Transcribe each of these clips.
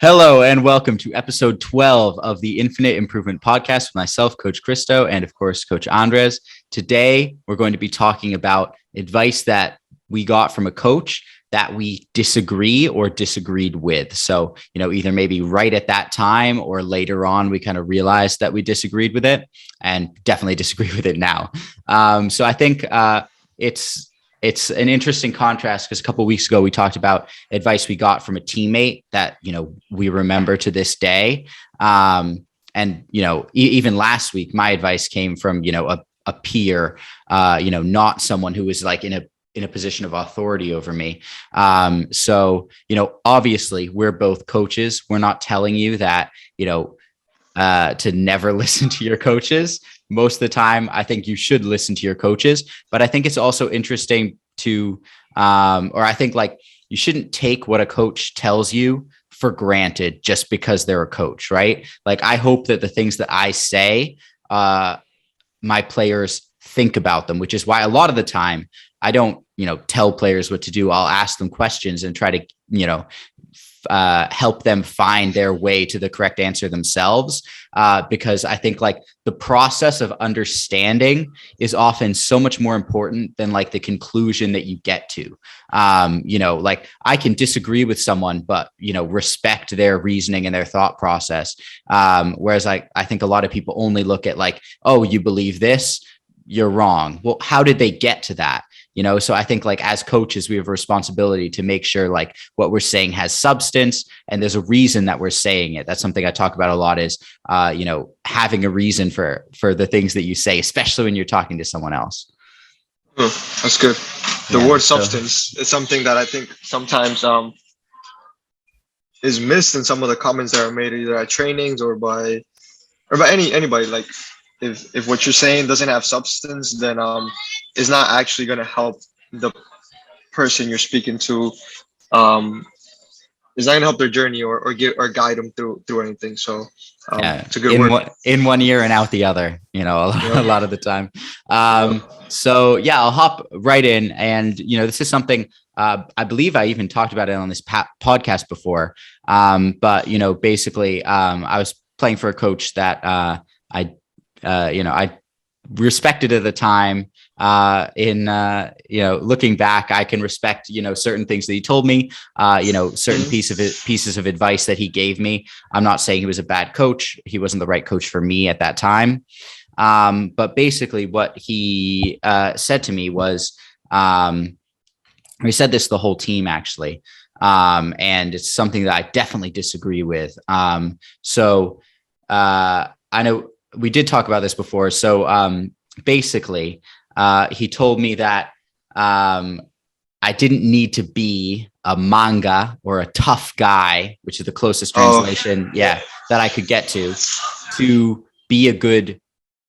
Hello and welcome to episode 12 of the Infinite Improvement Podcast with myself, Coach Christo, and of course, Coach Andres. Today, we're going to be talking about advice that we got from a coach that we disagree or disagreed with. So, either maybe right at that time or later on, we kind of realized that we disagreed with it and definitely disagree with it now. So I think it's an interesting contrast because a couple of weeks ago we talked about advice we got from a teammate that we remember to this day, and even last week my advice came from a peer, not someone who was like in a position of authority over me. So obviously we're both coaches. We're not telling you that to never listen to your coaches. Most of the time, I think you should listen to your coaches, but I think it's also interesting to, or I think like you shouldn't take what a coach tells you for granted just because they're a coach, right? Like I hope that the things that I say, my players think about them, which is why a lot of the time I don't, tell players what to do. I'll ask them questions and try to, help them find their way to the correct answer themselves. Because I think like the process of understanding is often so much more important than like the conclusion that you get to. Like I can disagree with someone, but, respect their reasoning and their thought process. Whereas I think a lot of people only look at like, oh, you believe this, you're wrong. Well, how did they get to that? So I think like as coaches, we have a responsibility to make sure like what we're saying has substance and there's a reason that we're saying it. That's something I talk about a lot is, having a reason for the things that you say, especially when you're talking to someone else. That's good. The word substance is something that I think sometimes is missed in some of the comments that are made either at trainings or by anybody. Like if what you're saying doesn't have substance, then it's not actually going to help the person you're speaking to. It's not going to help their journey or guide them through anything. So it's a good word. In one ear and out the other, a lot of the time. So yeah, I'll hop right in. And, this is something I believe I even talked about it on this podcast before. But, basically I was playing for a coach that I respected at the time. Looking back, I can respect, certain things that he told me, certain pieces of advice that he gave me. I'm not saying he was a bad coach. He wasn't the right coach for me at that time. But basically what he said to me was, he said this to the whole team actually. And it's something that I definitely disagree with. So I know we did talk about this before. So basically, he told me that I didn't need to be a manga or a tough guy, which is the closest translation, that I could get to be a good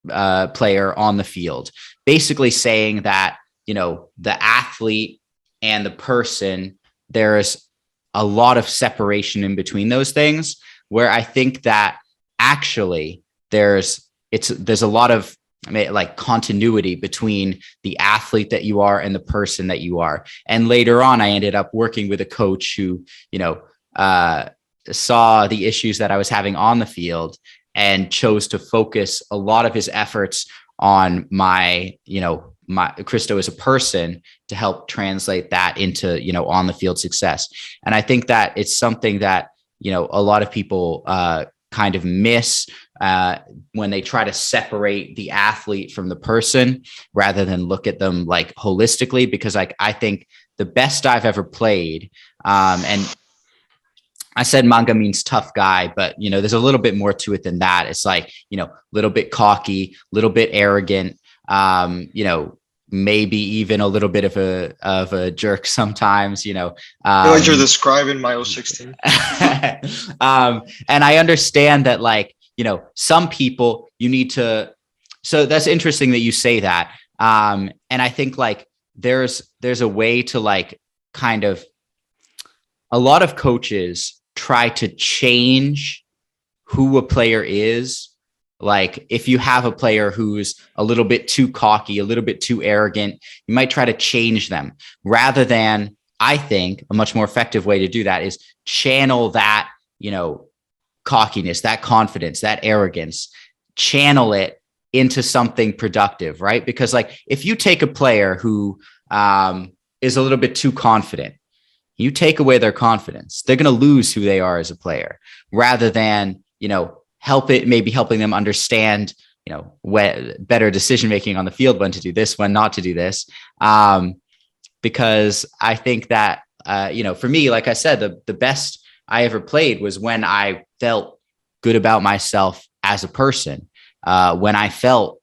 player on the field. Basically saying that, the athlete and the person, there's a lot of separation in between those things, where I think that actually there's a lot of like continuity between the athlete that you are and the person that you are. And later on, I ended up working with a coach who, saw the issues that I was having on the field and chose to focus a lot of his efforts on my Christo as a person to help translate that into, on the field success. And I think that it's something that, a lot of people kind of miss when they try to separate the athlete from the person rather than look at them like holistically, because like I think the best I've ever played, and I said manga means tough guy, but there's a little bit more to it than that. It's like, a little bit cocky, a little bit arrogant, maybe even a little bit of a jerk sometimes, like you're describing my 016. And I understand that, like, some people you need to, so that's interesting that you say that. And I think like there's a way to like kind of, a lot of coaches try to change who a player is. Like if you have a player who's a little bit too cocky, a little bit too arrogant, you might try to change them rather than, I think a much more effective way to do that is channel that, cockiness, that confidence, that arrogance, channel it into something productive, right? Because like if you take a player who is a little bit too confident, you take away their confidence, they're going to lose who they are as a player, rather than, maybe helping them understand, better decision making on the field, when to do this, when not to do this. Because I think that, for me, like I said, the best I ever played was when I felt good about myself as a person, when I felt,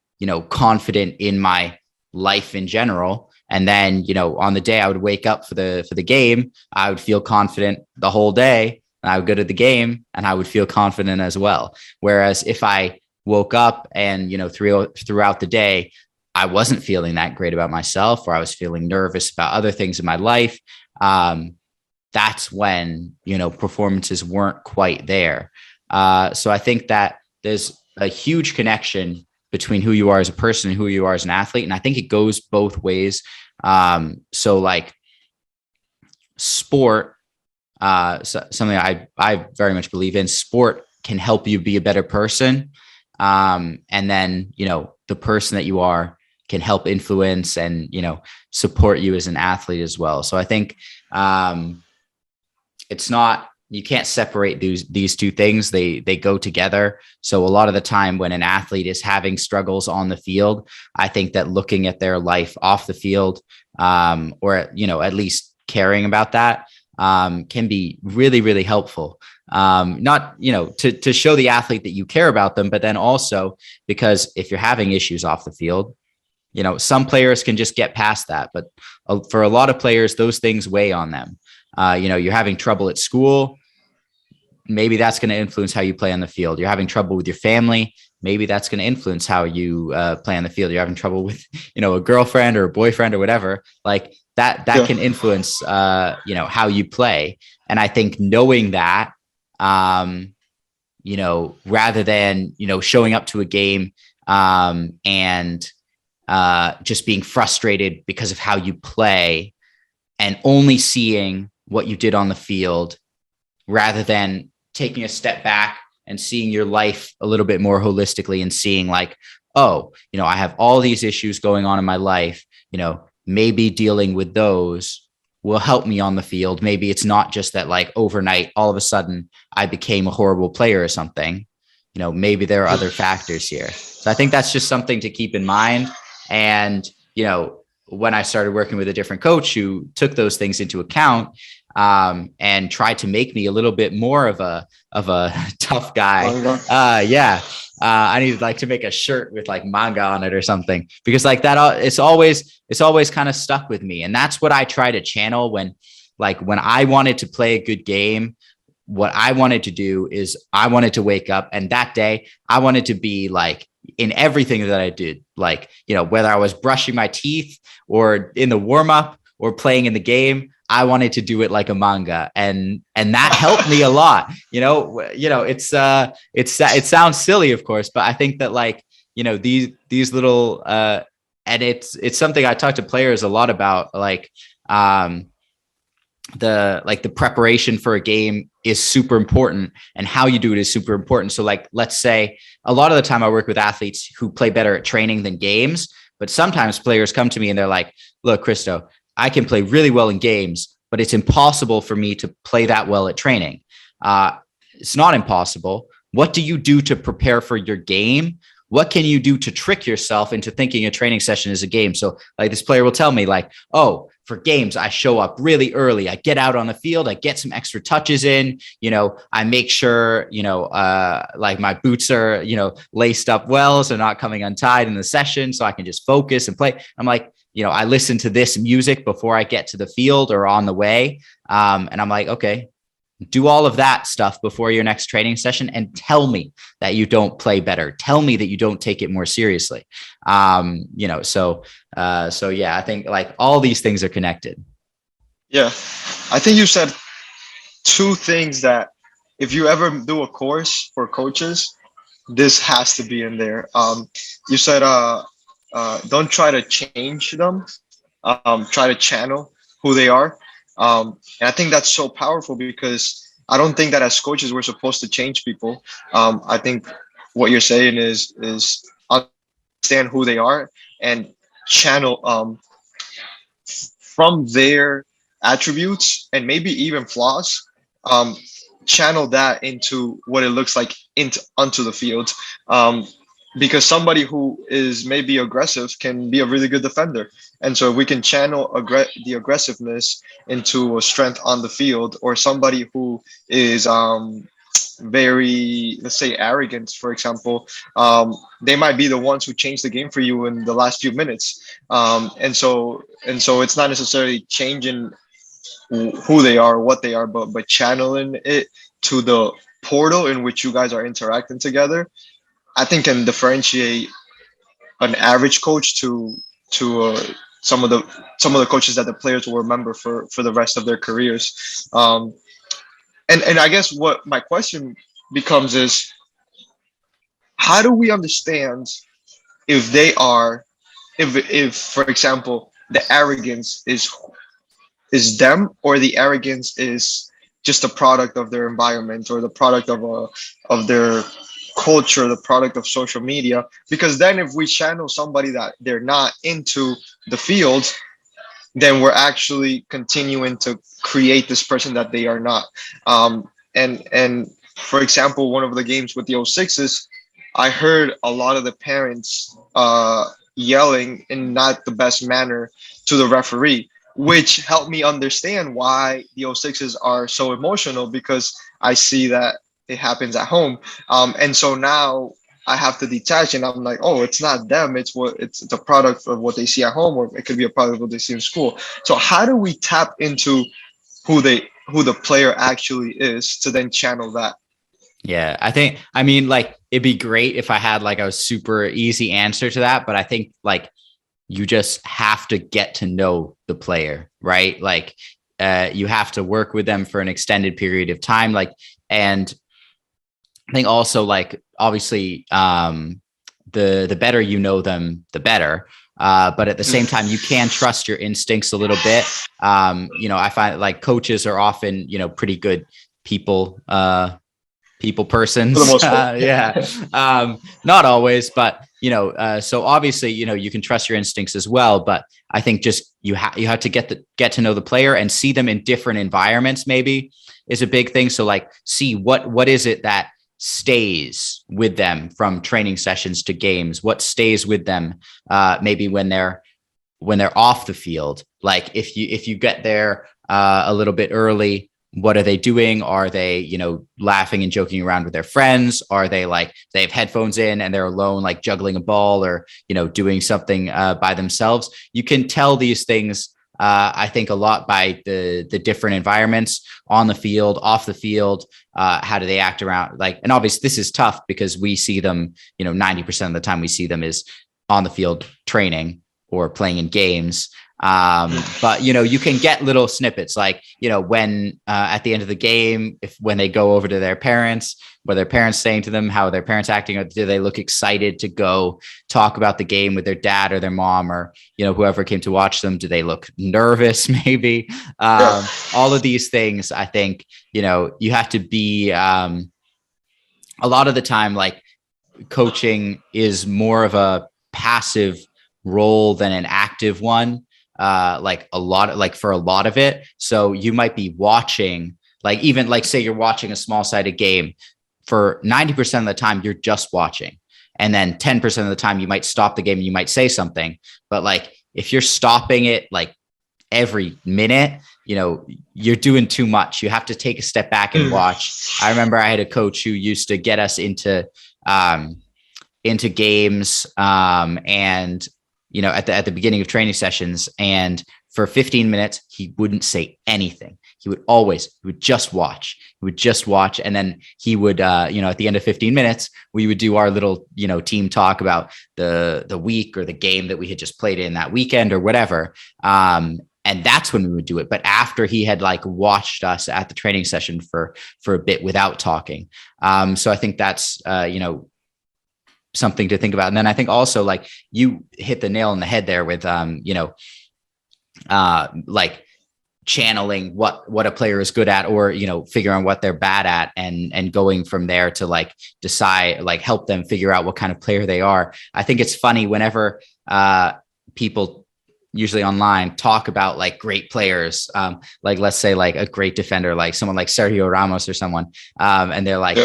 confident in my life in general. And then, on the day I would wake up for the game, I would feel confident the whole day. And I would go to the game and I would feel confident as well. Whereas if I woke up and, throughout the day, I wasn't feeling that great about myself, or I was feeling nervous about other things in my life, that's when, performances weren't quite there. So I think that there's a huge connection between who you are as a person and who you are as an athlete. And I think it goes both ways. So like sport, something I very much believe in, sport can help you be a better person. And then, the person that you are can help influence and, support you as an athlete as well. So I think, you can't separate these two things. They go together. So a lot of the time when an athlete is having struggles on the field, I think that looking at their life off the field, or, at least caring about that, can be really, really helpful. Not, to show the athlete that you care about them, but then also because if you're having issues off the field, some players can just get past that, but for a lot of players, those things weigh on them. You're having trouble at school. Maybe that's going to influence how you play on the field. You're having trouble with your family. Maybe that's going to influence how you play on the field. You're having trouble with, a girlfriend or a boyfriend or whatever, like that can influence, how you play. And I think knowing that, rather than, showing up to a game and just being frustrated because of how you play and only seeing what you did on the field, rather than taking a step back and seeing your life a little bit more holistically and seeing like, oh, I have all these issues going on in my life, maybe dealing with those will help me on the field. Maybe it's not just that like overnight, all of a sudden I became a horrible player or something. Maybe there are other factors here. So I think that's just something to keep in mind. And, when I started working with a different coach who took those things into account, and tried to make me a little bit more of a tough guy. I needed like to make a shirt with like manga on it or something, because like that, it's always kind of stuck with me. And that's what I try to channel when I wanted to play a good game. What I wanted to do is I wanted to wake up, and that day I wanted to be like in everything that I did, like, whether I was brushing my teeth or in the warm up or playing in the game, I wanted to do it like a manga, and that helped me a lot. It sounds silly, of course, but I think that like, these little, and it's something I talk to players a lot about, like, the preparation for a game is super important, and how you do it is super important. So like, let's say a lot of the time I work with athletes who play better at training than games, but sometimes players come to me and they're like, look, Christo, I can play really well in games, but it's impossible for me to play that well at training. It's not impossible. What do you do to prepare for your game? What can you do to trick yourself into thinking a training session is a game? So like this player will tell me like, oh, for games, I show up really early. I get out on the field. I get some extra touches in, I make sure, like my boots are, laced up well, so not coming untied in the session, so I can just focus and play. I'm like, I listen to this music before I get to the field or on the way. And I'm like, okay, do all of that stuff before your next training session and tell me that you don't play better. Tell me that you don't take it more seriously. So yeah, I think like all these things are connected. Yeah. I think you said two things that if you ever do a course for coaches, this has to be in there. You said, don't try to change them. Try to channel who they are. And I think that's so powerful because I don't think that as coaches we're supposed to change people. I think what you're saying is understand who they are and channel from their attributes and maybe even flaws, um, channel that into what it looks like into onto the field. Because somebody who is maybe aggressive can be a really good defender, and so if we can channel the aggressiveness into a strength on the field, or somebody who is very, let's say, arrogant, for example, they might be the ones who change the game for you in the last few minutes. And so it's not necessarily changing who they are, what they are, but channeling it to the portal in which you guys are interacting together. I think can differentiate an average coach to some of the some of the coaches that the players will remember for the rest of their careers. And I guess what my question becomes is, how do we understand if they are, if for example the arrogance is them, or the arrogance is just a product of their environment, or the product of their culture, the product of social media? Because then if we channel somebody that they're not into the field, then we're actually continuing to create this person that they are not. And for example, one of the games with the O6s, I heard a lot of the parents yelling in not the best manner to the referee, which helped me understand why the O6s are so emotional, because I see that it happens at home. And so now I have to detach, and I'm like, oh, it's not them. It's the product of what they see at home, or it could be a product of what they see in school. So how do we tap into who the player actually is to then channel that? Yeah, I mean, like, it'd be great if I had like a super easy answer to that, but I think like you just have to get to know the player, right? Like, you have to work with them for an extended period of time. Like, and I think also, like, obviously, the better you know them, the better. But at the same time, you can trust your instincts a little bit. I find like coaches are often, pretty good people, people persons. For the most part. Yeah. Not always, but, so obviously, you can trust your instincts as well. But I think just you have to get to know the player and see them in different environments, maybe, is a big thing. So like, see what is it that stays with them from training sessions to games, what stays with them, maybe when they're off the field. Like if you get there a little bit early, what are they doing? Are they, laughing and joking around with their friends? Are they like, they have headphones in and they're alone, like juggling a ball, or, doing something by themselves? You can tell these things, I think, a lot by the different environments on the field, off the field. How do they act around? Like, and obviously this is tough because we see them, 90% of the time we see them is on the field training or playing in games. But you can get little snippets, like, when at the end of the game, when they go over to their parents, what their parents saying to them, how their parents acting, or do they look excited to go talk about the game with their dad or their mom, or whoever came to watch them? Do they look nervous? Maybe. Yeah. All of these things, I think, you have to be, a lot of the time, like, coaching is more of a passive role than an active one. Like for a lot of it. So you might be watching, like, even like, say you're watching a small sided game, for 90% of the time, you're just watching. And then 10% of the time you might stop the game and you might say something. But like, if you're stopping it like every minute, you're doing too much. You have to take a step back and watch. I remember I had a coach who used to get us into games, and at the beginning of training sessions, and for 15 minutes, he wouldn't say anything. He would just watch. And then he would, at the end of 15 minutes, we would do our little, team talk about the week or the game that we had just played in that weekend or whatever. And that's when we would do it. But after he had like watched us at the training session for a bit without talking. So I think that's, something to think about. And then I think also, like, you hit the nail on the head there with, like, channeling what a player is good at, or figuring what they're bad at, and going from there to like decide, like help them figure out what kind of player they are. I think it's funny whenever people usually online talk about like great players, like let's say like a great defender, like someone like Sergio Ramos or someone, and they're like,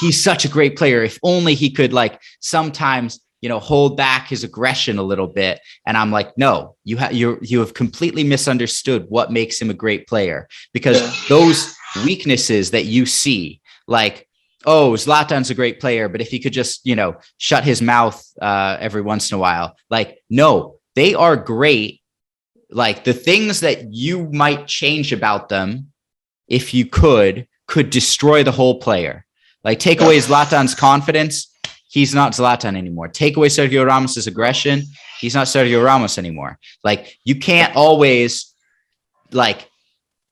he's such a great player, if only he could like sometimes hold back his aggression a little bit. And I'm like, no, you have completely misunderstood what makes him a great player, because those weaknesses that you see, like, oh, Zlatan's a great player, but if he could just, shut his mouth every once in a while, like, no, they are great. Like the things that you might change about them, if you could destroy the whole player. Like take away Zlatan's confidence, he's not Zlatan anymore. Take away Sergio Ramos's aggression, he's not Sergio Ramos anymore. Like you can't always like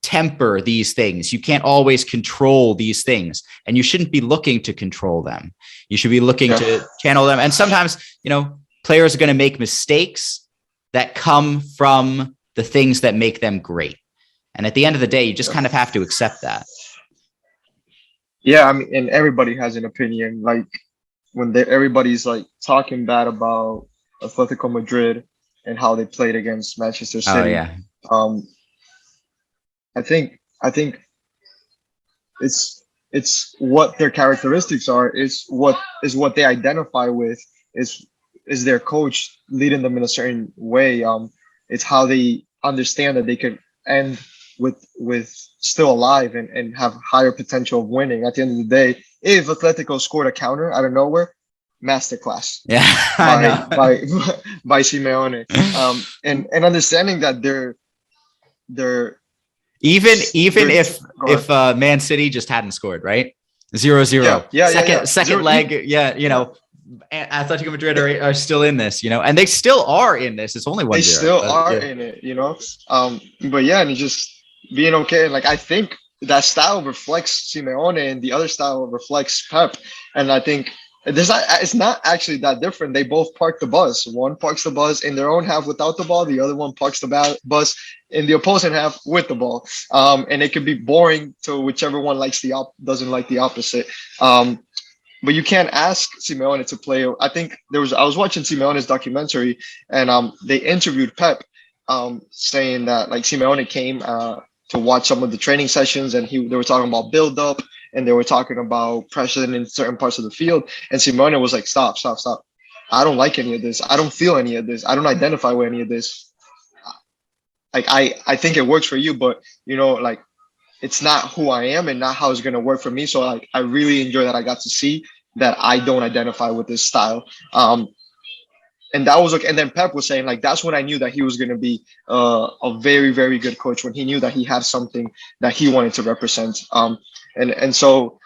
temper these things. You can't always control these things, and you shouldn't be looking to control them. You should be looking to channel them. And sometimes, players are going to make mistakes that come from the things that make them great. And at the end of the day, you just kind of have to accept that. Yeah, I mean, and everybody has an opinion. Like when everybody's like talking bad about Atletico Madrid and how they played against Manchester City. Oh yeah. I think it's what their characteristics are, is what they identify with, is their coach leading them in a certain way. It's how they understand that they can end with still alive and have higher potential of winning. At the end of the day, if Atletico scored a counter out of nowhere, masterclass. Yeah, by Simeone. And understanding that they're even if Man City just hadn't scored, right? 0-0. Second leg. Atletico Madrid are still in this, and they still are in this. It's only 1-0. They still are in it, But yeah, and just being okay. Like I think that style reflects Simeone, and the other style reflects Pep. And I think it's not actually that different. They both park the bus. One parks the bus in their own half without the ball. The other one parks the bus in the opposing half with the ball. And it could be boring to whichever one doesn't like the opposite. But you can't ask Simeone to play. I think I was watching Simeone's documentary, and they interviewed Pep, saying that like Simeone came to watch some of the training sessions, and they were talking about build up, and they were talking about pressure in certain parts of the field. And Simeone was like, stop. I don't like any of this. I don't feel any of this. I don't identify with any of this. Like I think it works for you, but like it's not who I am and not how it's going to work for me. So like, I really enjoy that I got to see that I don't identify with this style. And that was and then Pep was saying like, that's when I knew that he was going to be a very, very good coach, when he knew that he had something that he wanted to represent. And so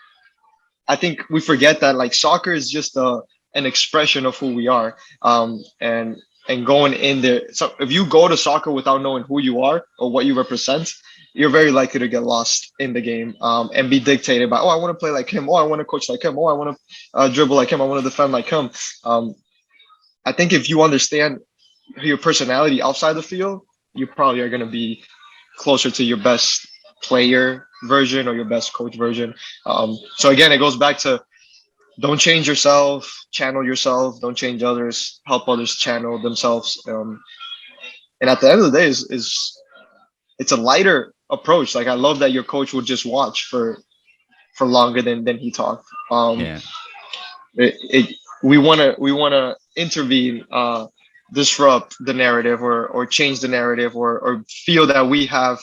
I think we forget that like soccer is just an expression of who we are. And going in there. So if you go to soccer without knowing who you are or what you represent, you're very likely to get lost in the game, and be dictated by, I want to play like him. I want to coach like him. I want to dribble like him. I want to defend like him. I think if you understand your personality outside the field, you probably are going to be closer to your best player version or your best coach version. So again, it goes back to don't change yourself, channel yourself, don't change others, help others channel themselves. And at the end of the day, it's a lighter approach. Like I love that your coach will just watch for longer than he talked. We want to intervene, disrupt the narrative, or change the narrative, or feel that we have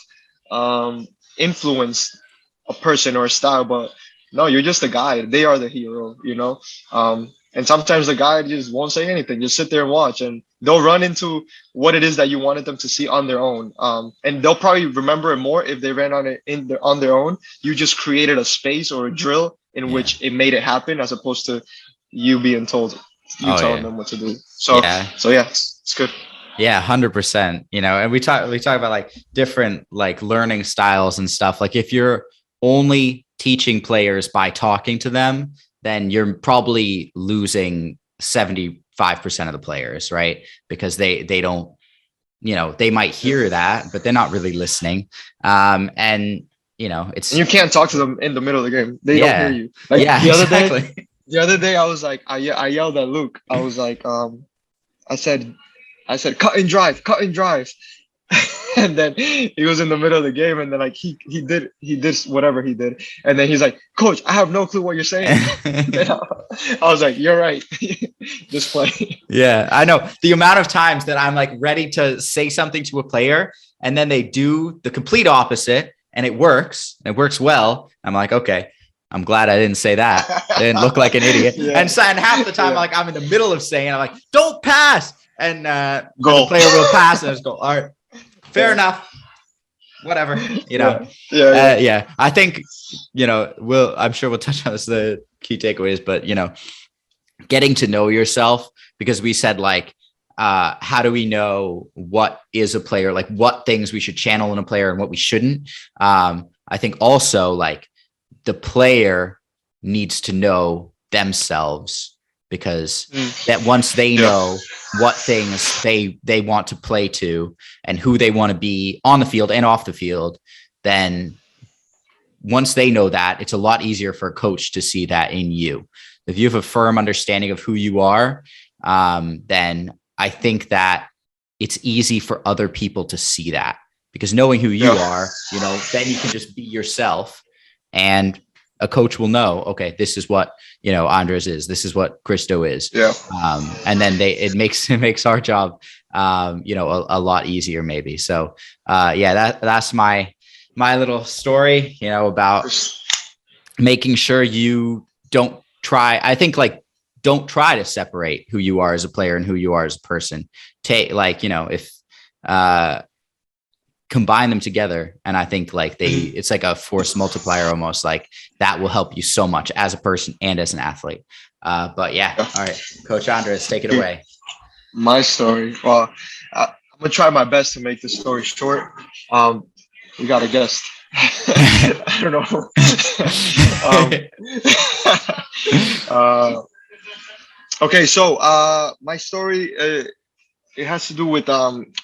influenced a person or a style. But no, you're just a guide. They are the hero, and sometimes the guide just won't say anything. Just sit there and watch, and they'll run into what it is that you wanted them to see on their own. And they'll probably remember it more if they ran on it on their own. You just created a space or a drill in which it made it happen, as opposed to you being told, telling them what to do. So it's good. Yeah, 100%. And we talk about like different like learning styles and stuff. Like if you're only teaching players by talking to them, then you're probably losing 75% of the players, right? Because they don't they might hear that, but they're not really listening. And it's, And you can't talk to them in the middle of the game. They don't hear yeah, you. Like yeah, exactly. the other day I was like, I yelled at Luke. I was like, I said, cut and drive, cut and drive. And then he was in the middle of the game, and then like he did whatever he did, and then he's like, Coach, I have no clue what you're saying. And I was like, you're right. Just play. Yeah, I know the amount of times that I'm like ready to say something to a player, and then they do the complete opposite, and it works well. I'm like, okay, I'm glad I didn't say that. I didn't look like an idiot. Yeah. And half the time, like I'm in the middle of saying, I'm like, don't pass, and the Goal. player will pass, and I just go, all right, fair enough. Whatever, Yeah. I think, I'm sure we'll touch on this, the key takeaways, but getting to know yourself, because we said like, how do we know what is a player, like what things we should channel in a player and what we shouldn't? I think also like the player needs to know themselves, because that once they know what things they want to play to and who they want to be on the field and off the field, then once they know that, it's a lot easier for a coach to see that in you. If you have a firm understanding of who you are, then I think that it's easy for other people to see that, because knowing who you are, then you can just be yourself, and a coach will know, okay, this is what, Andres is, this is what Christo is. Yeah. And then it makes our job, a lot easier maybe. So, that's my little story, about making sure you don't try. I think like, don't try to separate who you are as a player and who you are as a person. If, combine them together. And I think like it's like a force multiplier almost, like that will help you so much as a person and as an athlete. But yeah. All right, Coach Andres, take it away. My story. Well, I'm gonna try my best to make this story short. We got a guest. I don't know. Okay, so my story, it has to do with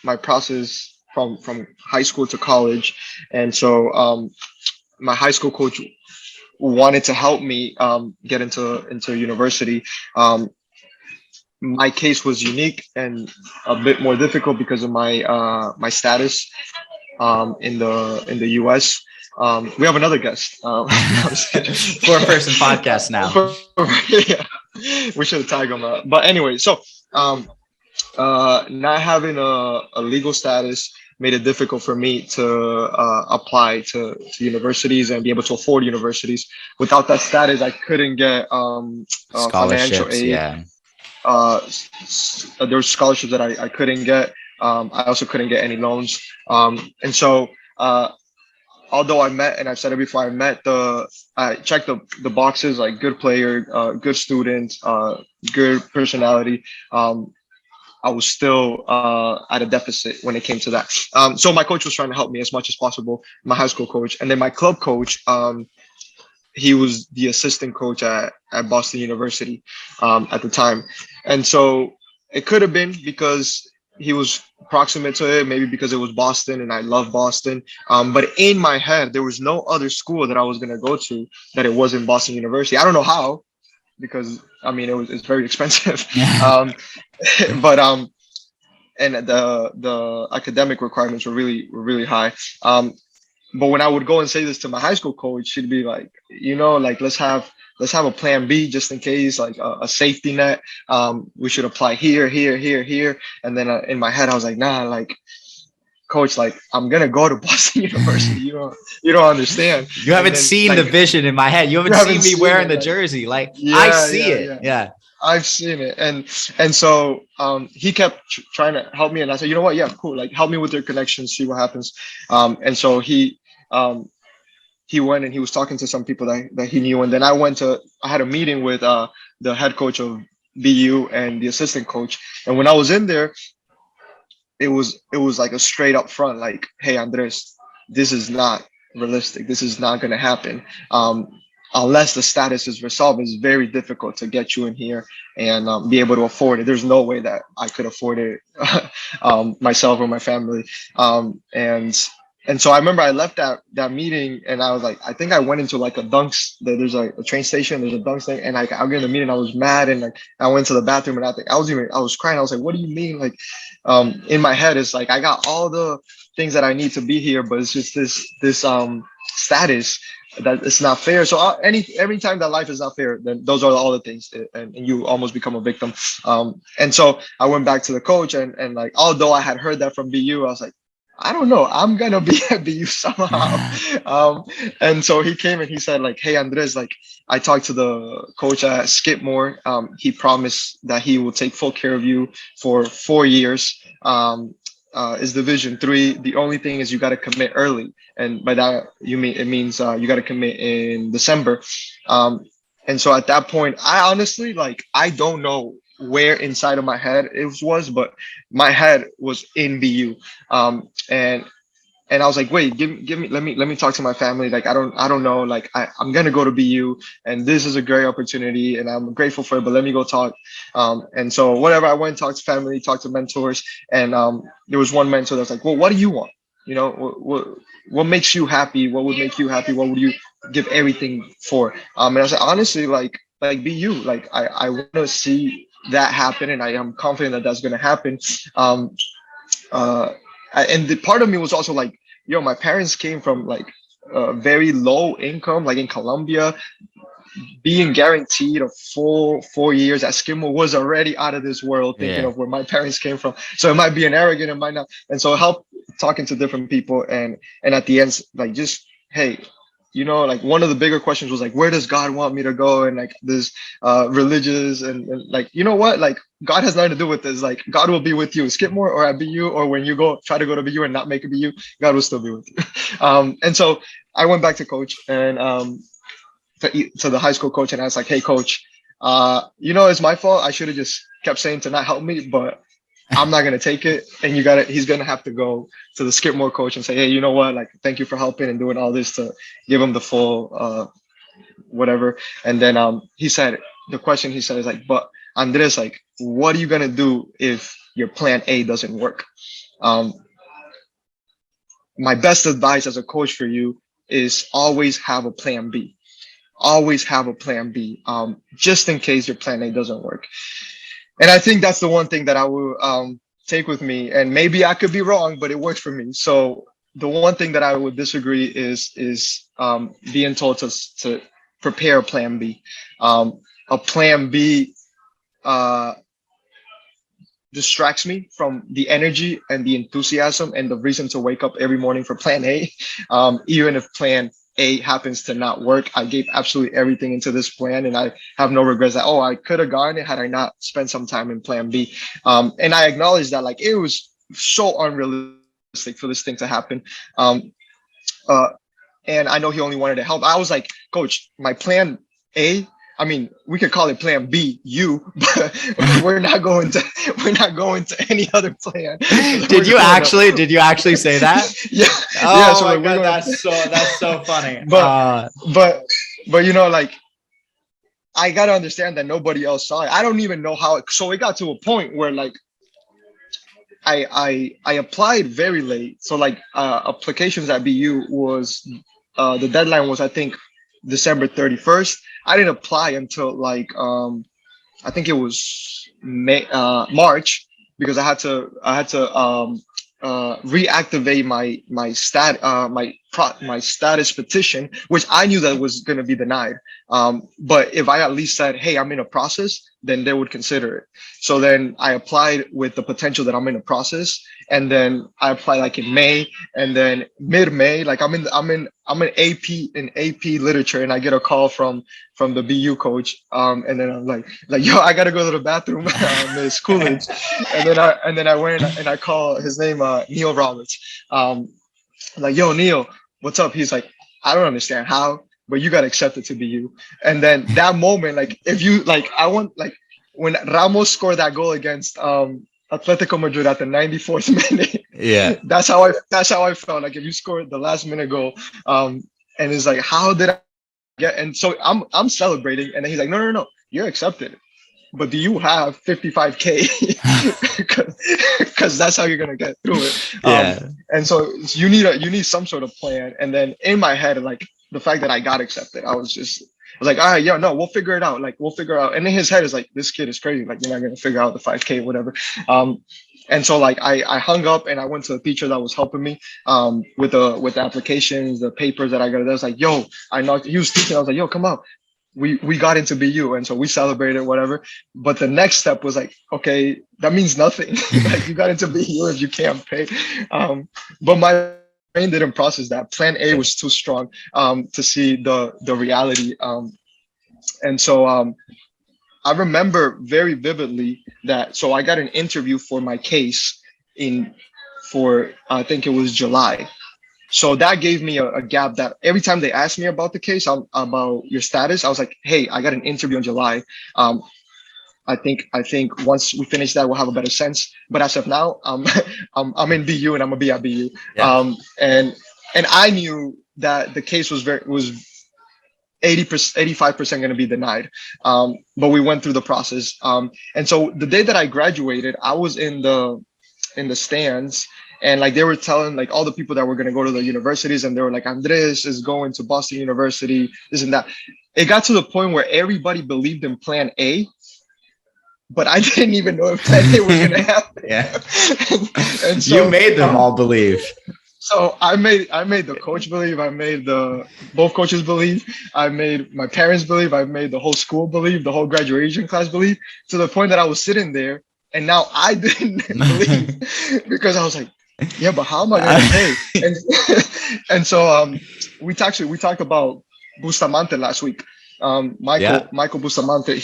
my process from high school to college. And so my high school coach wanted to help me get into university. My case was unique and a bit more difficult because of my status in the US. We have another guest. Four-person podcast now. Yeah, we should have tagged him. But anyway, so not having a legal status made it difficult for me to apply to universities and be able to afford universities. Without that status, I couldn't get financial aid. Yeah. There were scholarships that I couldn't get. I also couldn't get any loans. And so, although I met, and I've said it before, I checked the boxes, like good player, good student, good personality. I was still at a deficit when it came to that. So my coach was trying to help me as much as possible, my high school coach. And then my club coach, he was the assistant coach at Boston University at the time. And so it could have been because he was proximate to it, maybe because it was Boston and I love Boston. But in my head, there was no other school that I was going to go to that it wasn't Boston University. I don't know how, because I mean, it's very expensive. But and the academic requirements were really high. But when I would go and say this to my high school coach, she'd be like, like let's have a plan B just in case, like a safety net. We should apply here. And then in my head, I was like, nah, like coach, like I'm gonna go to Boston University. You don't understand. You haven't seen the vision in my head. You haven't seen me wearing the jersey. Like I see it. Yeah. I've seen it. And so he kept trying to help me, and I said, you know what? Yeah, cool. Like help me with your connections, see what happens. And so he went and he was talking to some people that he knew. And then I had a meeting with the head coach of BU and the assistant coach. And when I was in there, it was like a straight up front, like, hey, Andres, this is not realistic. This is not going to happen. unless the status is resolved, it's very difficult to get you in here and be able to afford it. There's no way that I could afford it myself or my family. And so I remember I left that meeting and I was like, I think I went into like a dunks. There's like a train station, there's a dunks thing, and like I get in the meeting, I was mad, and like I went to the bathroom, and I was crying. I was like, what do you mean? Like, in my head, it's like I got all the things that I need to be here, but it's just this status that it's not fair. So every time that life is not fair, then those are all the things, and you almost become a victim. And so I went back to the coach, and like although I had heard that from BU, I was like, I don't know, I'm gonna be at BU somehow. And so he came and he said like, hey Andres, like I talked to the coach at Skipmore. He promised that he will take full care of you for 4 years. Is Division 3. The only thing is you got to commit early, and by that it means you got to commit in December. And so at that point, I honestly like I don't know where inside of my head it was, but my head was in BU. And I was like, wait, give me, let me talk to my family. Like, I don't know. Like, I'm going to go to BU and this is a great opportunity and I'm grateful for it, but let me go talk. And so whatever, I went, talked to family, talked to mentors. And there was one mentor that was like, well, what do you want? You know, what makes you happy? What would make you happy? What would you give everything for? And I said, honestly, like BU, like I want to see that happen. And I am confident that that's going to happen. And the part of me was also like, yo, my parents came from like very low income, like in Colombia. Being guaranteed a full 4 years at Skidmore was already out of this world, thinking of where my parents came from. So it might be an arrogant, it might not. And so help talking to different people. And at the end, like just, hey, you know, like one of the bigger questions was like, where does God want me to go? And like this religious and like, you know what, like God has nothing to do with this. Like God will be with you, Skidmore or at BU, or when you go try to go to BU and not make a BU, God will still be with you. And so I went back to coach and to the high school coach, and I was like, hey coach, you know, it's my fault. I should have just kept saying to not help me, but I'm not gonna take it. And he's gonna have to go to the Skidmore coach and say, hey, you know what? Like, thank you for helping and doing all this to give him the full whatever. And then the question he said is like, but Andres, like, what are you gonna do if your plan A doesn't work? My best advice as a coach for you is always have a plan B. Always have a plan B, just in case your plan A doesn't work. And I think that's the one thing that I will take with me. And maybe I could be wrong, but it works for me. So the one thing that I would disagree is being told to prepare a plan B. A plan B distracts me from the energy and the enthusiasm and the reason to wake up every morning for plan A. Even if plan A happens to not work, I gave absolutely everything into this plan and I have no regrets that, oh, I could have gotten it had I not spent some time in plan B. And I acknowledge that like it was so unrealistic for this thing to happen. And I know he only wanted to help. I was like, coach, my plan A, I mean, we could call it plan B, but we're not going to any other plan. Did you actually say that? Yeah. Oh yeah, so my like, God, that's so funny. But you know, like I gotta understand that nobody else saw it. I don't even know how so it got to a point where like I applied very late. So like applications at BU was the deadline was I think December 31st. I didn't apply until like I think it was March because I had to reactivate my status petition, which I knew that was going to be denied. But if I at least said, hey, I'm in a process, then they would consider it. So then I applied with the potential that I'm in a process. And then I applied like in May, and then mid-May, like I'm in AP literature, and I get a call from the BU coach. And then I'm like, yo, I gotta go to the bathroom, Miss Coolidge. And then I went and I call his name, Neil Roberts. Like, yo, Neil, what's up? He's like, I don't understand how, but you got accepted to BU. And then that moment, like, if you like, I want like when Ramos scored that goal against Atletico Madrid at the 94th minute. Yeah, that's how I felt. Like if you scored the last minute goal, and it's like, how did get, and so I'm celebrating, and then he's like, no, you're accepted, but do you have 55K? Because that's how you're gonna get through it. Yeah. And so you need some sort of plan. And then in my head, like the fact that I got accepted, I was like, all right, yeah, no, we'll figure it out. Like we'll figure out. And in his head is like, this kid is crazy. Like you're not gonna figure out the 5K, whatever. And so like I hung up and I went to the teacher that was helping me with the applications, the papers that I got. I was like, yo, I knocked. He was teaching. I was like, yo, come out. We got into BU, and so we celebrated whatever. But the next step was like, okay, that means nothing. Like you got into BU if you can't pay. But my brain didn't process that. Plan A was too strong to see the reality. And so I remember very vividly that. So I got an interview for my case for I think it was July. So that gave me a gap that every time they asked me about the case, about your status, I was like, hey, I got an interview in July. I think once we finish that, we'll have a better sense. But as of now, I'm in BU and I'm gonna be at BU. Yeah. And I knew that the case was 80%, 85% going to be denied. But we went through the process. And so the day that I graduated, I was in the stands, and like they were telling like all the people that were going to go to the universities, and they were like, Andres is going to Boston University, this and that. It got to the point where everybody believed in plan A, but I didn't even know if plan A was going to happen. Yeah. And so you made them all believe. So I made the coach believe. I made both coaches believe. I made my parents believe. I made the whole school believe. The whole graduation class believe. To the point that I was sitting there, and now I didn't believe because I was like, yeah, but how am I going to pay? And so we talked about Bustamante last week. Michael Bustamante.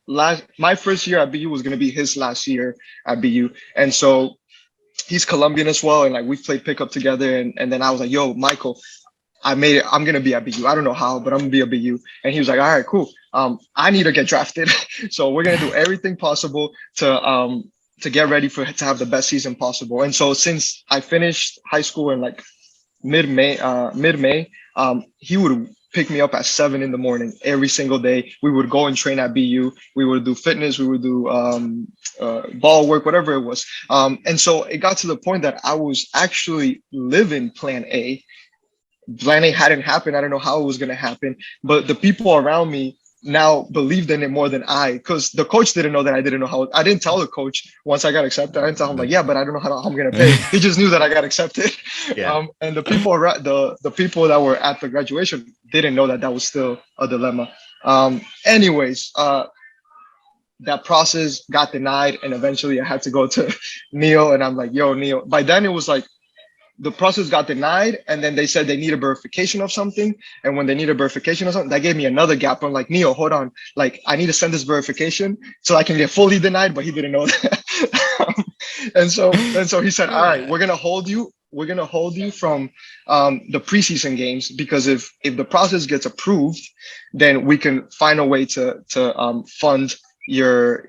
My first year at BU was going to be his last year at BU, and so. He's Colombian as well, and like we played pickup together, and then I was like, "Yo, Michael, I made it. I'm gonna be at BU. I don't know how, but I'm gonna be at BU." And he was like, "All right, cool. I need to get drafted, so we're gonna do everything possible to get ready to have the best season possible." And so since I finished high school in like mid May, he would pick me up at 7 a.m. every single day. We would go and train at BU. We would do fitness. We would do ball work, whatever it was. And so it got to the point that I was actually living plan A. Plan A hadn't happened. I don't know how it was going to happen, but the people around me now believed in it more than I, because the coach didn't know that I didn't know how. I didn't tell the coach once I got accepted. I didn't tell him like, yeah, but I don't know how I'm going to pay. He just knew that I got accepted. Yeah. And the people around, the people that were at the graduation didn't know that was still a dilemma. Anyways, that process got denied, and eventually I had to go to Neil, and I'm like, yo, Neil. By then it was like, the process got denied, and then they said they need a verification of something. And when they need a verification of something, that gave me another gap. I'm like, Neo, hold on. Like, I need to send this verification so I can get fully denied, but he didn't know that. and so he said, all right, we're going to hold you. We're going to hold you from the preseason games, because if the process gets approved, then we can find a way to fund your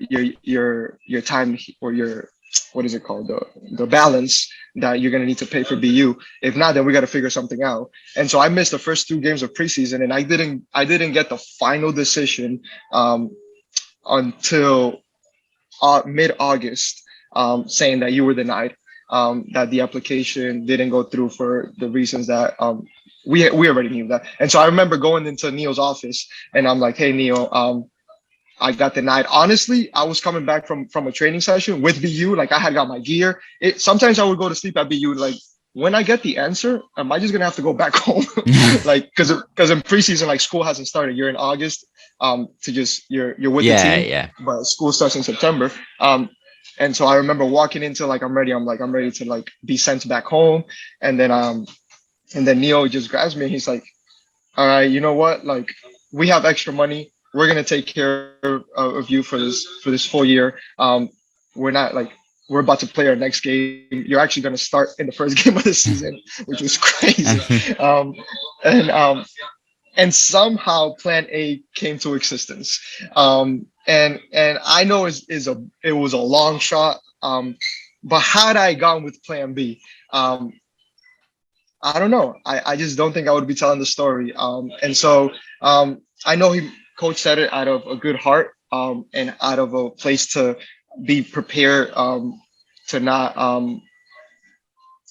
time, or your, what is it called? The balance that you're going to need to pay for BU. If not, then we got to figure something out. And so I missed the first 2 games of preseason, and I didn't get the final decision until mid-August, saying that you were denied, that the application didn't go through for the reasons that we already knew that. And so I remember going into Neil's office, and I'm like, hey, Neil, I got denied. Honestly, I was coming back from a training session with BU. Like, I had got my gear. Sometimes I would go to sleep at BU. Like, when I get the answer, am I just gonna have to go back home? Like, because in preseason, like, school hasn't started. You're in August. You're with the team. Yeah. But school starts in September. And so I remember walking into, like, I'm ready to like be sent back home. And then Neil just grabs me and he's like, all right, you know what? Like, we have extra money. We're gonna take care of you for this full year. We're about to play our next game. You're actually gonna start in the first game of the season, which was crazy. And somehow Plan A came to existence. And I know it was a long shot. But had I gone with Plan B, I don't know. I just don't think I would be telling the story. And so I know coach said it out of a good heart, and out of a place to be prepared, to not,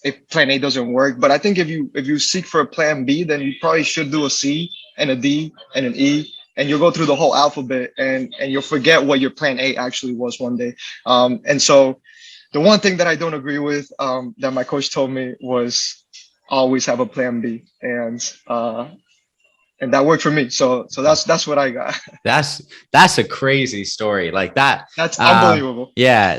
if plan A doesn't work. But I think if you seek for a plan B, then you probably should do a C and a D and an E, and you'll go through the whole alphabet, and you'll forget what your plan A actually was one day. And so the one thing that I don't agree with, that my coach told me, was always have a plan B, and that worked for me. So that's what I got. That's a crazy story like that. That's unbelievable. Yeah,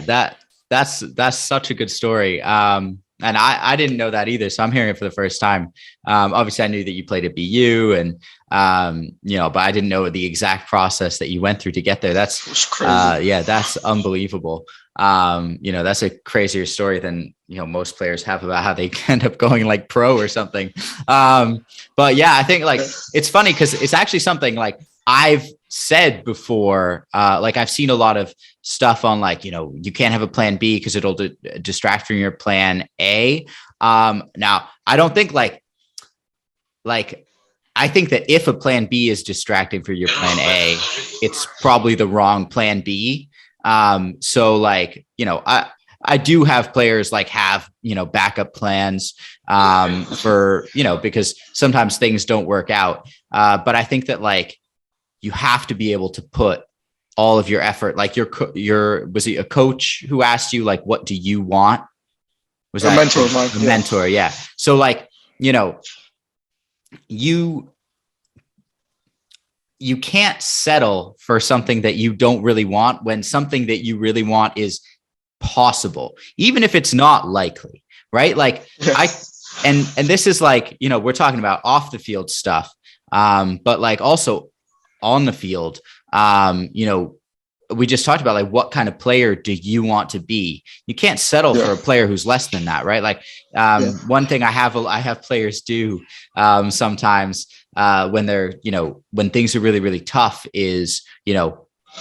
that's such a good story. And I didn't know that either. So I'm hearing it for the first time. Obviously I knew that you played at BU and, but I didn't know the exact process that you went through to get there. That's crazy. Yeah, that's unbelievable. That's a crazier story than, most players have about how they end up going like pro or something. But yeah, I think like, it's funny because it's actually something like I've said before, like I've seen a lot of stuff on like, you can't have a plan B because it'll distract from your plan A. Now I don't think like, I think that if a plan B is distracting for your plan A, it's probably the wrong plan B. So like, I do have players like have, backup plans, for, because sometimes things don't work out. But I think that like, you have to be able to put all of your effort, like was it a coach who asked you, like, what do you want? Was that mentor of mine? A mentor? Yeah. So like, you can't settle for something that you don't really want when something that you really want is possible, even if it's not likely, right? Like and this is like, we're talking about off the field stuff, but like also on the field, we just talked about like, what kind of player do you want to be? You can't settle for a player who's less than that, right? Like, one thing I have players do, sometimes, when they're, when things are really, really tough is,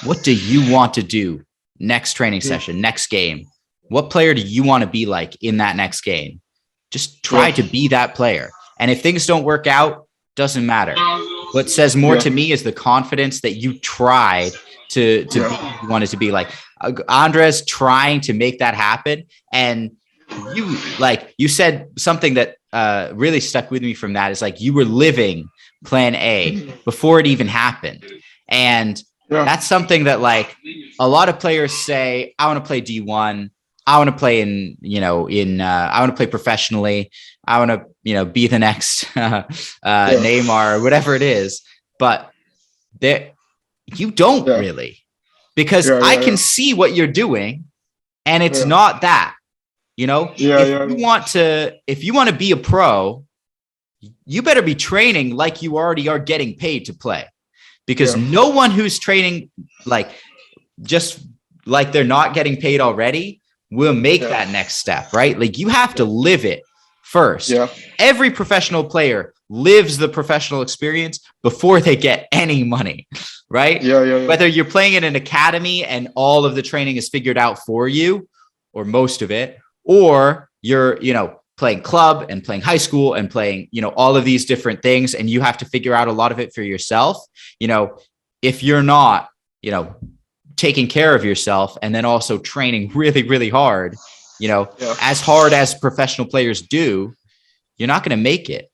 what do you want to do next training session, next game? What player do you want to be like in that next game? Just try to be that player. And if things don't work out, doesn't matter. What says more to me is the confidence that you tried to be who you wanted to be. Like Andres trying to make that happen. And you said something that really stuck with me from that is like, you were living plan A before it even happened. And that's something that like a lot of players say, I want to play D1. I want to play I want to play professionally. I want to, be the next Neymar or whatever it is. But you don't really, because I can see what you're doing and it's not that, if you want to be a pro, you better be training like you already are getting paid to play, because no one who's training, like just like they're not getting paid already will make that next step, right? Like you have to live it first. Every professional player lives the professional experience before they get any money, right? Whether you're playing in an academy and all of the training is figured out for you, or most of it, or you're, playing club and playing high school and playing, all of these different things, and you have to figure out a lot of it for yourself. If you're not, taking care of yourself and then also training really, really hard, as hard as professional players do, you're not going to make it.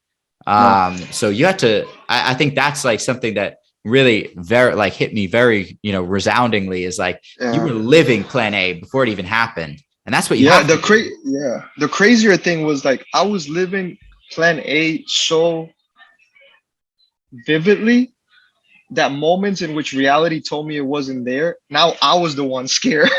So you have to, I think that's like something that really very like hit me very, resoundingly, is like, you were living plan A before it even happened. And that's what you have the crazier thing was like, I was living plan A so vividly that moments in which reality told me it wasn't there, now I was the one scared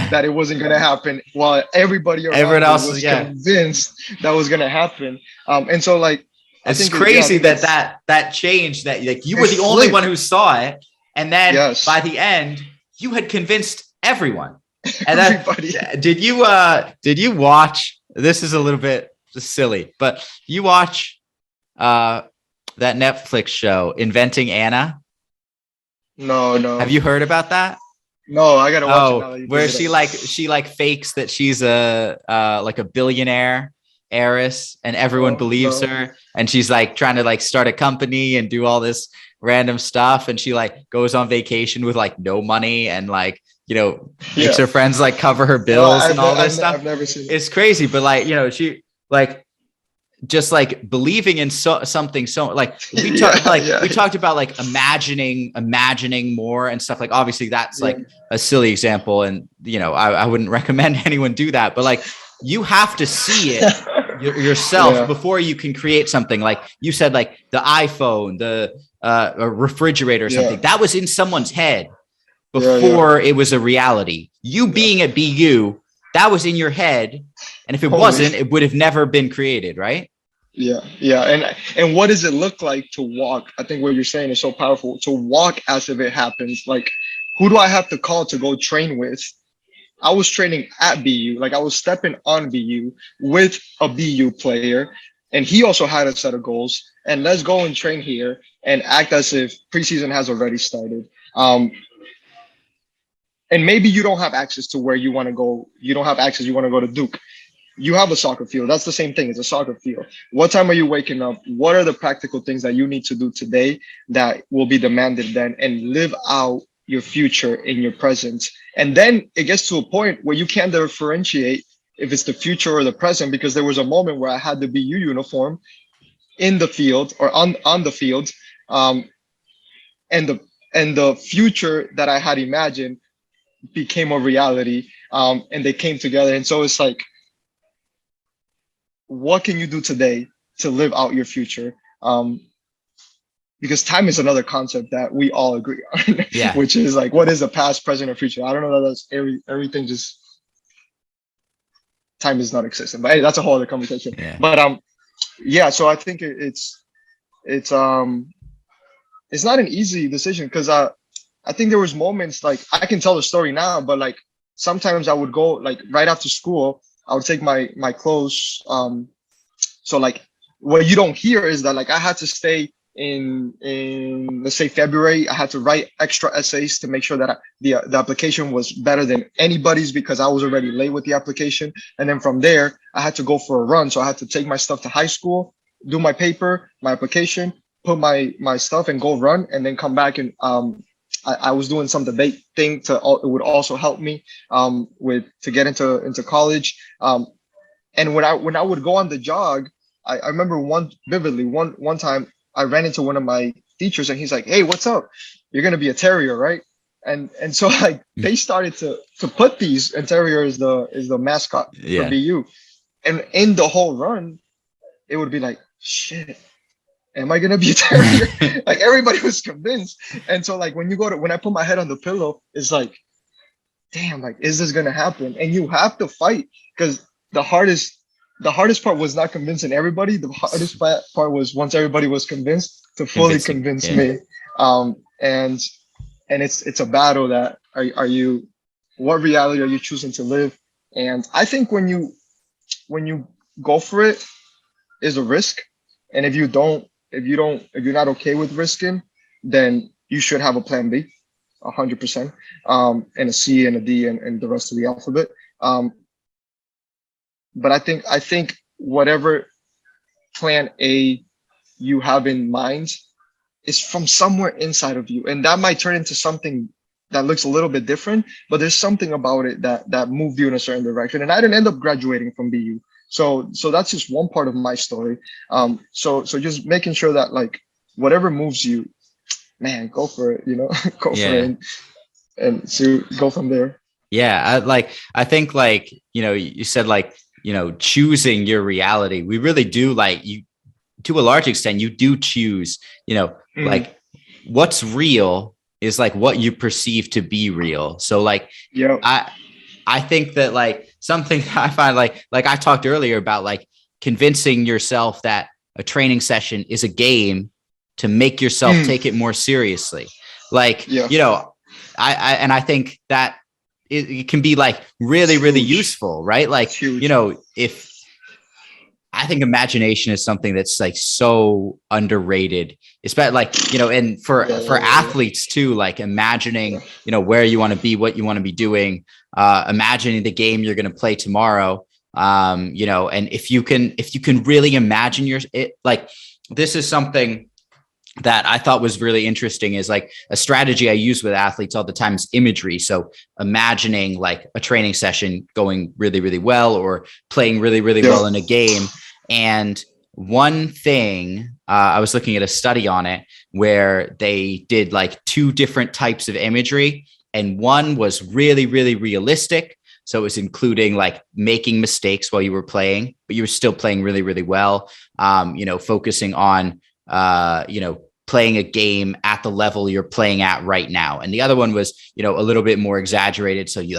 that it wasn't going to happen, while everyone else was convinced that was going to happen. And so like, it's crazy that changed, that like you were the only one who saw it. And then by the end you had convinced everyone. And did you watch, this is a little bit silly, but you watch that Netflix show Inventing Anna? No. Have you heard about that? No, I gotta watch it now. Where she fakes that she's a like a billionaire, heiress and everyone Oh believes no. her. And she's like trying to like start a company and do all this random stuff. And she like goes on vacation with like no money and like, makes Yeah. her friends like cover her Oh, bills and all this stuff. I've never seen it. It's crazy. But like, she like just like believing in something. So like we talked, we talked about like imagining more and stuff. Like, obviously that's like a silly example. And, I wouldn't recommend anyone do that, but like, you have to see it yourself before you can create something. Like you said, like the iPhone, the a refrigerator or something that was in someone's head before it was a reality. You being at BU, that was in your head. And if it wasn't, it would have never been created, right? Yeah. And what does it look like to walk? I think what you're saying is so powerful. To walk as if it happens. Like, who do I have to call to go train with? I was training at BU, like I was stepping on BU with a BU player, and he also had a set of goals. And let's go and train here and act as if preseason has already started. And maybe you don't have access to where you want to go. You don't have access. You want to go to Duke. You have a soccer field. That's the same thing. It's a soccer field. What time are you waking up? What are the practical things that you need to do today that will be demanded then, and live out your future in your present? And then it gets to a point where you can't differentiate if it's the future or the present, because there was a moment where I had the BU uniform in the field or on the field, and the future that I had imagined became a reality, and they came together. And so it's like, what can you do today to live out your future? Because time is another concept that we all agree on, which is like, what is the past, present, or future? I don't know that that's everything. Just time is not existent, but hey, that's a whole other conversation. But so I think it's not an easy decision, because I think there was moments, like I can tell the story now, but like sometimes I would go, like right after school, I would take my clothes. So like what you don't hear is that like I had to stay in let's say February. I had to write extra essays to make sure that the application was better than anybody's, because I was already late with the application. And then from there, I had to go for a run. So I had to take my stuff to high school, do my paper, my application, put my stuff, and go run, and then come back. And I was doing some debate thing it would also help me to get into college. And when I would go on the jog, I remember vividly one time I ran into one of my teachers, and he's like, "Hey, what's up? You're gonna be a terrier, right?" And so like they started to put these, and terrier is the mascot for BU. And in the whole run, it would be like, shit, am I gonna be a terrier? Like everybody was convinced. And so like when I put my head on the pillow, it's like, damn, like, is this gonna happen? And you have to fight, because the hardest part was not convincing everybody. The hardest part was, once everybody was convinced, to fully convince me. And it's a battle that what reality are you choosing to live? And I think when you go for it, is a risk. And if you're not okay with risking, then you should have a plan B, 100%, and a C and a D and the rest of the alphabet. But I think whatever plan A you have in mind is from somewhere inside of you, and that might turn into something that looks a little bit different, but there's something about it that moved you in a certain direction. And I didn't end up graduating from BU. So that's just one part of my story. So just making sure that like whatever moves you, man, go for it, go for it and so go from there. Yeah. I think like, you said like, choosing your reality. We really do, like, you, to a large extent, you do choose, like what's real is like what you perceive to be real. So like, I think that like something I find like I talked earlier about, like convincing yourself that a training session is a game to make yourself take it more seriously. Like, I think that it can be like really, really useful, right? Like, if I think imagination is something that's like so underrated, especially like, and for athletes too, like imagining, where you want to be, what you want to be doing, imagining the game you're going to play tomorrow. And if you can really imagine this is something that I thought was really interesting, is like a strategy I use with athletes all the time is imagery. So imagining like a training session going really, really well, or playing really, really well in a game. And one thing, I was looking at a study on it where they did like two different types of imagery, and one was really, really realistic. So it was including like making mistakes while you were playing, but you were still playing really, really well. Focusing on, playing a game at the level you're playing at right now. And the other one was, a little bit more exaggerated. So you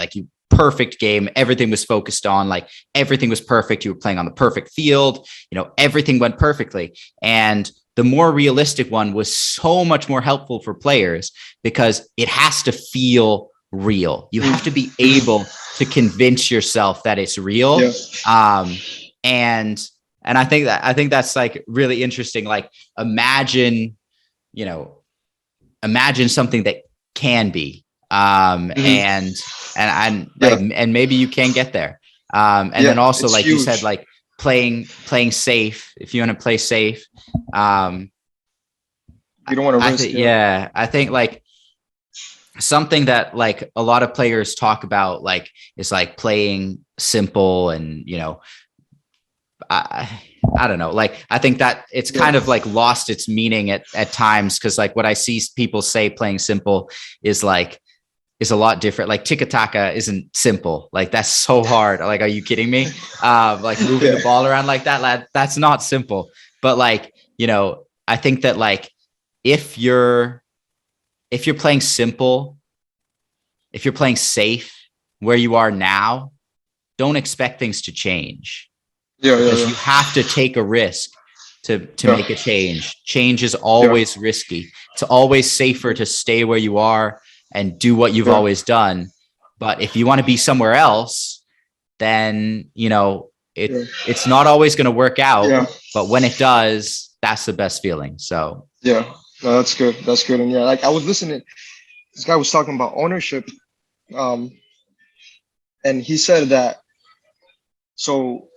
perfect game. Everything was focused on, like, everything was perfect. You were playing on the perfect field, everything went perfectly. And the more realistic one was so much more helpful for players because it has to feel real. You have to be able to convince yourself that it's real. And I think that's like really interesting. Like imagine something that can be, and maybe you can get there. Then also, like huge. You said, like playing safe. If you want to play safe, you don't want to risk. I think like something that like a lot of players talk about, like, is like playing simple, and I don't know. Like, I think that it's kind of like lost its meaning at times. Cause like what I see people say playing simple is a lot different. Like tiki-taka isn't simple. Like that's so hard. Like, are you kidding me? Like moving the ball around like that, that's not simple. But like, I think that like, if you're playing simple, if you're playing safe where you are now, don't expect things to change. Because you have to take a risk to make a change. Change is always risky. It's always safer to stay where you are and do what you've always done. But if you want to be somewhere else, then, it's not always going to work out. But when it does, that's the best feeling. So, no, that's good. That's good. And like I was listening, this guy was talking about ownership. And he said that, so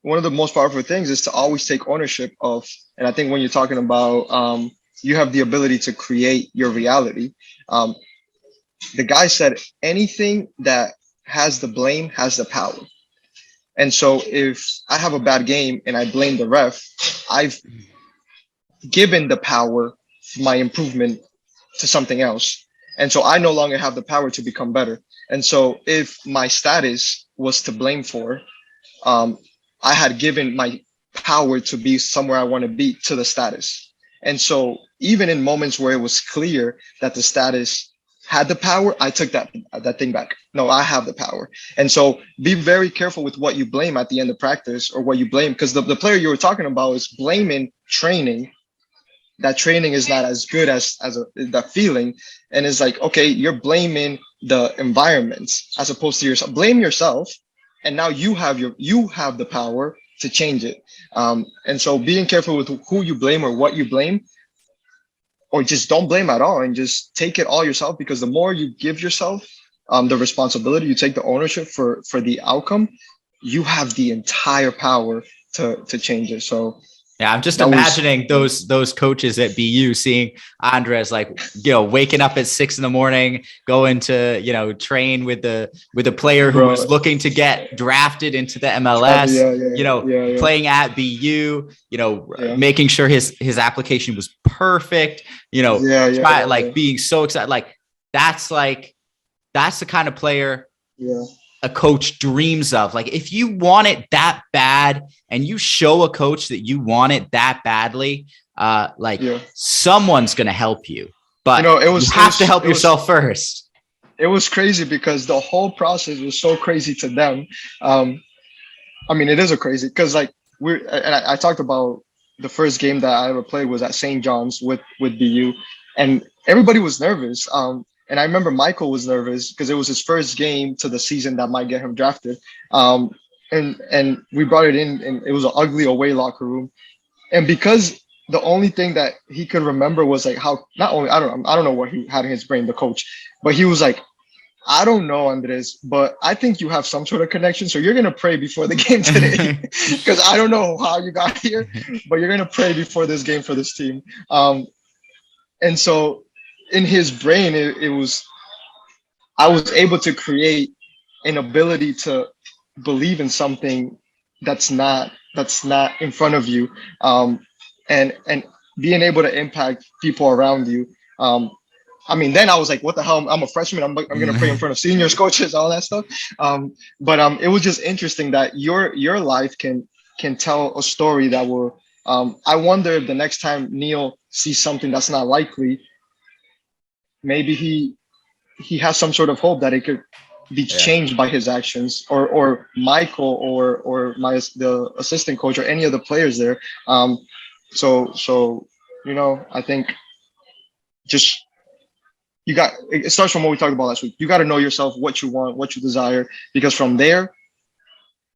one of the most powerful things is to always take ownership of, and I think when you're talking about, you have the ability to create your reality. The guy said anything that has the blame has the power. And so if I have a bad game and I blame the ref, I've given the power for my improvement to something else. And so I no longer have the power to become better. And so if my status was to blame for, I had given my power to be somewhere I want to be to the status. And so even in moments where it was clear that the status had the power, I took that thing back. No, I have the power. And so be very careful with what you blame at the end of practice, or what you blame, because the player you were talking about is blaming training. That training is not as good as that feeling. And it's like, okay, you're blaming the environment as opposed to yourself. Blame yourself. And now you have the power to change it. And so being careful with who you blame or what you blame, or just don't blame at all and just take it all yourself, because the more you give yourself the responsibility, you take the ownership for the outcome, you have the entire power to change it. So yeah, I'm just imagining those coaches at BU seeing Andres like, waking up at 6 a.m, going to, train with the player who was looking to get drafted into the MLS, playing at BU, making sure his application was perfect, being so excited. Like that's the kind of player a coach dreams of. Like, if you want it that bad and you show a coach that you want it that badly, someone's going to help you, but you have to help yourself first. It was crazy because the whole process was so crazy to them. I mean, it is a crazy, because like I talked about the first game that I ever played was at St. John's with BU, and everybody was nervous. And I remember Michael was nervous because it was his first game to the season that might get him drafted. And we brought it in, and it was an ugly away locker room. And because the only thing that he could remember was like how, not only, I don't know what he had in his brain, the coach, but he was like, I don't know, Andres, but I think you have some sort of connection. So you're gonna pray before the game today, because I don't know how you got here, but you're gonna pray before this game for this team. And so in his brain, it was I was able to create an ability to believe in something that's not in front of you, and being able to impact people around you. I mean, then I was like, what the hell? I'm a freshman. I'm gonna pray in front of seniors, coaches, all that stuff. But it was just interesting that your life can tell a story that will. I wonder if the next time Neil sees something that's not likely, maybe he has some sort of hope that it could be Yeah. changed by his actions, or Michael, or the assistant coach, or any of the players there. So I think just you got it starts from what we talked about last week. You got to know yourself, what you want, what you desire, because from there,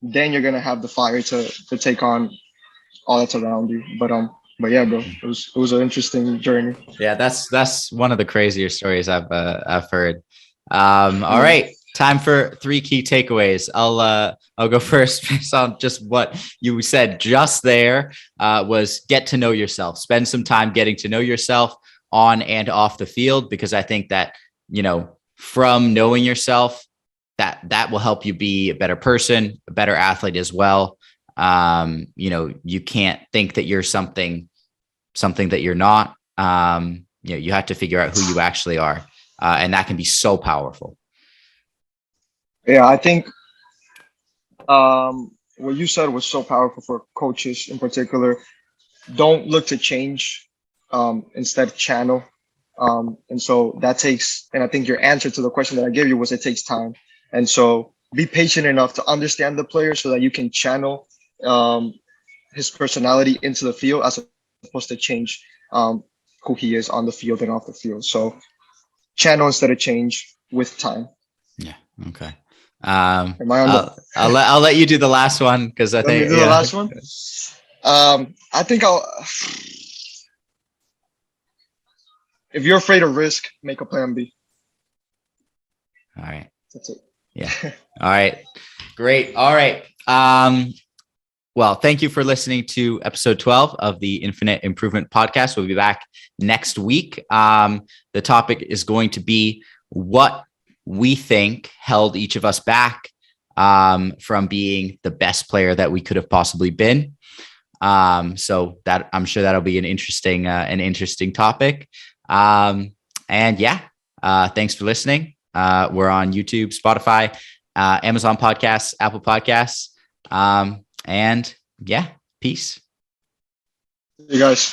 then you're gonna have the fire to take on all that's around you. But yeah, bro, it was an interesting journey. Yeah, that's one of the crazier stories I've heard. All Yeah. right, time for 3 key takeaways. I'll go first based on just what you said just there. Was get to know yourself. Spend some time getting to know yourself on and off the field, because I think that from knowing yourself, that will help you be a better person, a better athlete as well. You can't think that you're something that you're not. You have to figure out who you actually are, and that can be so powerful. Yeah, I think what you said was so powerful for coaches in particular. Don't look to change, instead channel. And so that takes, and I think your answer to the question that I gave you was it takes time. And so be patient enough to understand the player so that you can channel his personality into the field, as opposed to change who he is on the field and off the field. So channel instead of change with time. Yeah. Okay. Am I on the? I'll let you do the last one, because I Let me think do the last one. I think I'll. If you're afraid of risk, make a plan B. All right. That's it. Yeah. All right. Great. All right. Well, thank you for listening to episode 12 of the Infinite Improvement Podcast. We'll be back next week. The topic is going to be what we think held each of us back from being the best player that we could have possibly been. So that I'm sure that'll be an interesting topic. And yeah, thanks for listening. We're on YouTube, Spotify, Amazon Podcasts, Apple Podcasts. And yeah, peace. You guys.